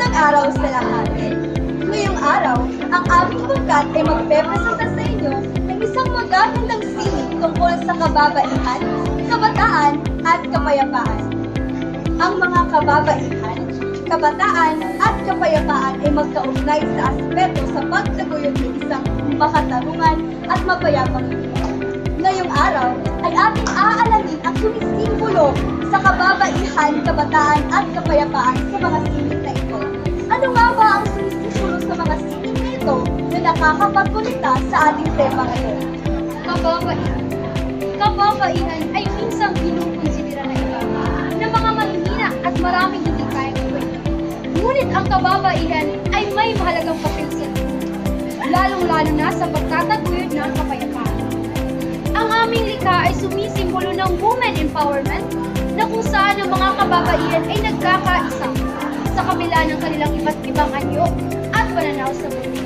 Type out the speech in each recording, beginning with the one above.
Magandang araw sa lahat. Ngayong araw, ang aming pagkat ay magpepresenta sa inyo ng isang magagandang sining tungkol sa kababaihan, kabataan, at kapayapaan. Ang mga kababaihan, kabataan, at kapayapaan ay magkaugnay sa aspeto sa pagtaguyod ng isang makatarungan at mapayapang mundo. Ngayong araw ay ating aalamin ang sumisimbolo sa kababaihan, kabataan, at kapayapaan sa mga sining na ito. Ano nga ba ang sumisimbolo sa mga sining na ito na nakakapagkulita sa ating tema ngayon? Kababaihan. Kababaihan ay minsang kinukonsidera na iba na mga mahihina at maraming hindi kayang gawin. Ngunit ang kababaihan ay may mahalagang papel sa ito, lalong-lalo na sa pagtataguyod ng kapayapaan. Ang aming likha ay sumisimbolo ng women empowerment na kung saan ang mga kababaihan ay nagkakaisa sa kabila ng kanilang iba't ibang anyo at pananaw sa mundo.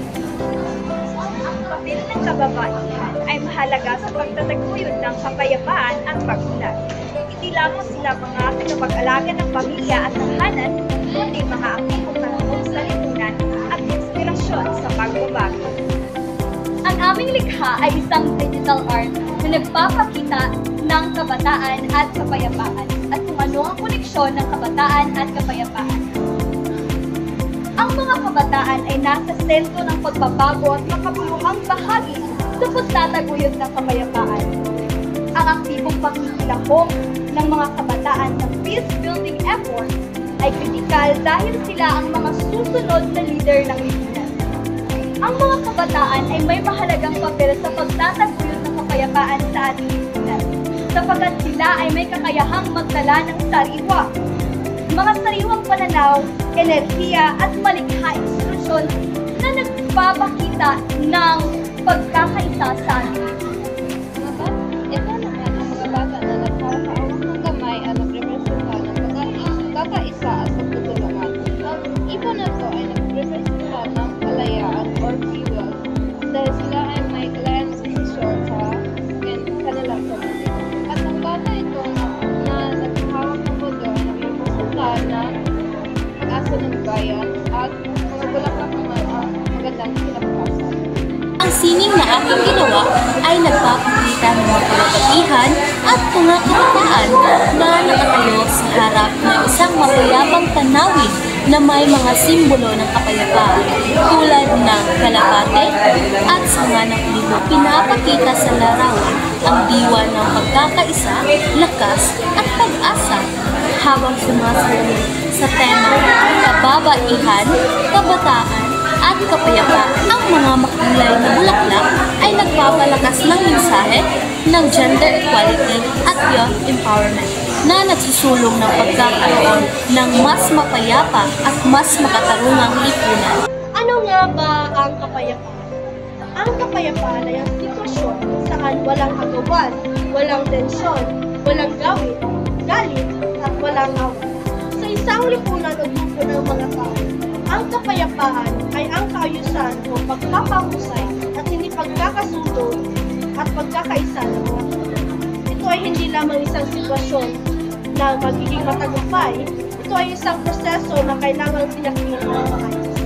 Ang papel ng kababaihan ay mahalaga sa pagtataguyod ng kapayapaan at pagmulat. Hindi lamang sila mga pinapag-alaga ng pamilya at tahanan, kundi mga aktibong kalahok sa lipunan at inspirasyon sa pagbabago. Ang aming likha ay isang digital art na nagpapakita ng kabataan at kapayapaan at kung ano ang koneksyon ng kabataan at kapayapaan. Ang mga kabataan ay nasa sentro ng pagbabago at makabuluhang bahagi sa pagtataguyod ng kapayapaan. Ang aktibong pakikilahok ng mga kabataan ng peace-building efforts ay kritikal dahil sila ang mga susunod na leader ng lipunan. Ang mga kabataan ay may mahalagang papel sa pagtataguyod ng kapayapaan sa ating lipunan, sapagkat sila ay may kakayahang magdala ng sariwa, mga sariwang pananaw, enerhiya at malikhaing solusyon na nagpapakita ng pagkakaisa sa ating lipunan. Ito naman ang mga bata na nagkakaawang ng gamay at nagrepresenta ng pagkakaisa at pagtutulungan. Ang iba na ito ay nagrepresenta ng kalayaan or free will dahil sila ay may kalayaan sa desisyon sa kanilang sarili. At ang bata ito na naghahawak ng poder ay nagrepresenta ng pag-asa ng bayan at mga bulaklak ng magandang kinabukasan. Ang sining na aking ginawa ay nagpapakita ng mga kababaihan at mga kabataan na nakatayo sa harap ng isang mapayapang tanawin na may mga simbolo ng kapayapaan tulad ng kalapate at sanga ng libo. Pinapakita sa larawan ang diwa ng pagkakaisa, lakas at pag-asa habang sumasayaw sa tema kababaihan, kabataan, at kapayapaan. Ang mga makulay na bulaklak ay nagpapalakas ng mensahe ng gender equality at youth empowerment na nagsusulong ng pagkakaroon ng mas mapayapa at mas makatarungang lipunan. Ano nga ba ang kapayapaan? Ang kapayapaan ay ang sitwasyon kung saan walang agawan, walang tensyon, walang galit, at walang away. Sa isang lipunan o grupo ng mga tao, ang kapayapaan ay ang kaayusan o pagpapahusay at hindi pagkakasundo at pagkakaisa ng mga tao. Ito ay hindi lamang isang sitwasyon na magiging matagumpay, ito ay isang proseso na kailangang tinakilan ng maayos.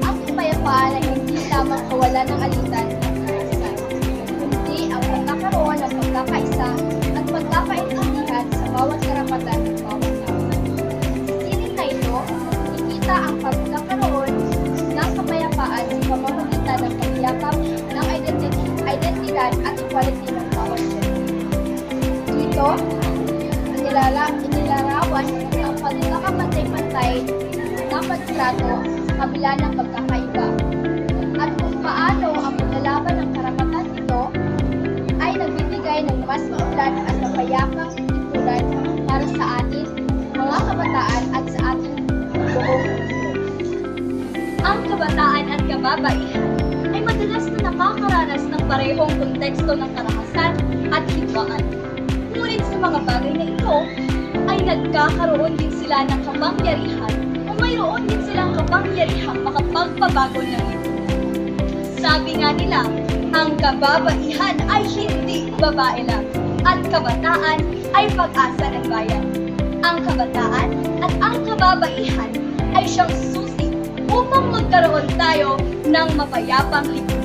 Ang kapayapaan ay hindi lamang kawalan ng alitan at karahasan, kundi ang pagkakaroon ng pagkakaisa at pagkakaintindihan sa bawat karapatan ng bawat tao. Sining na ito, nakikita ang pagkakaroon ng kapayapaan sa pamamagitan ng pagyakap ng identidad at equality ng bawat gender. Dito, inilarawan ang pagkakapantay-pantay ng pagtrato sa kabila ng pagkakaiba at kung paano ang paglalaban ng karapatan nito ay nagbibigay ng mas maunlad at mapayapang lipunan para sa atin, mga kabataan at sa ating buong mundo. Ang kabataan at kababaihan ay madalas na nakakaranas ng parehong konteksto ng karahasan at hidwaan. Ngunit sa mga bagay na ito, ay nagkakaroon din sila ng kapangyarihan o mayroon din silang kapangyarihang makapagpabago ng lipunan. Sabi nga nila, ang kababaihan ay hindi babae lang, at kabataan ay pag-asa ng bayan. Ang kabataan at ang kababaihan ay siyang susi upang magkaroon tayo ng mapayapang lipunan.